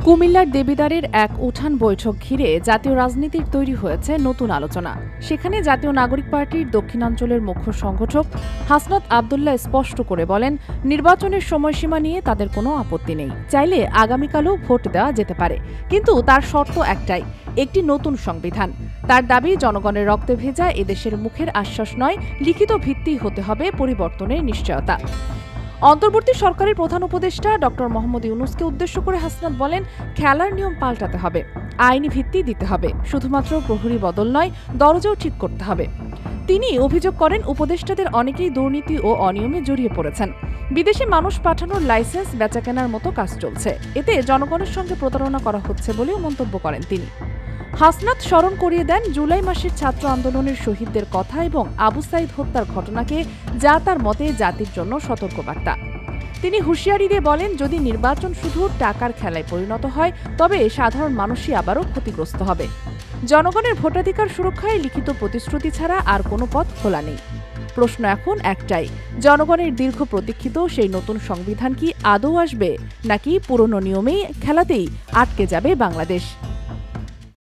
কুমিল্লার দেবিদ্বারের এক উঠান বৈঠক ঘিরে জাতীয় রাজনীতির তৈরি হয়েছে নতুন আলোচনা। সেখানে জাতীয় নাগরিক পার্টির দক্ষিণাঞ্চলের মুখ্য সংগঠক হাসনাত আবদুল্লাহ স্পষ্ট করে বলেন, নির্বাচনের সময়সীমা নিয়ে তাদের কোনো আপত্তি নেই, চাইলে আগামীকালও ভোট দেওয়া যেতে পারে, কিন্তু তার শর্ত একটাই, একটি নতুন সংবিধান। তার দাবি, জনগণের রক্তে ভেজা এদেশের মুখের আশ্বাস নয়, লিখিত ভিত্তি হতে হবে পরিবর্তনের নিশ্চয়তা। অন্তর্বর্তী সরকারের প্রধান উপদেষ্টা ড মোহাম্মদ ইউনূসকে উদ্দেশ্য করে হাসনাত বলেন, খেলার নিয়ম পাল্টাতে হবে, আইনি ভিত্তি দিতে হবে, শুধুমাত্র প্রহরী বদল নয়, দরজাও ঠিক করতে হবে। তিনি অভিযোগ করেন, উপদেষ্টাদের অনেকেই দুর্নীতি ও অনিয়মে জড়িয়ে পড়েছেন। বিদেশে মানুষ পাঠানোর লাইসেন্স বেচাকেনার মতো কাজ চলছে, এতে জনগণের সঙ্গে প্রতারণা করা হচ্ছে বলেও মন্তব্য করেন তিনি। হাসনাত স্মরণ করিয়ে দেন জুলাই মাসের ছাত্র আন্দোলনের শহীদদের কথা এবং আবু সাইদ হত্যার ঘটনাকে, যা তার মতে জাতির জন্য সতর্কবার্তা। তিনি হুঁশিয়ারি দিয়ে বলেন, যদি নির্বাচন শুধু টাকার খেলায় পরিণত হয়, তবে সাধারণ মানুষই আবারও ক্ষতিগ্রস্ত হবে। জনগণের ভোটাধিকার সুরক্ষায় লিখিত প্রতিশ্রুতি ছাড়া আর কোনো পথ খোলা নেই। প্রশ্ন এখন একটাই, জনগণের দীর্ঘ প্রতীক্ষিত সেই নতুন সংবিধান কি আদৌ আসবে, নাকি পুরনো নিয়মেই খেলাতেই আটকে যাবে বাংলাদেশ?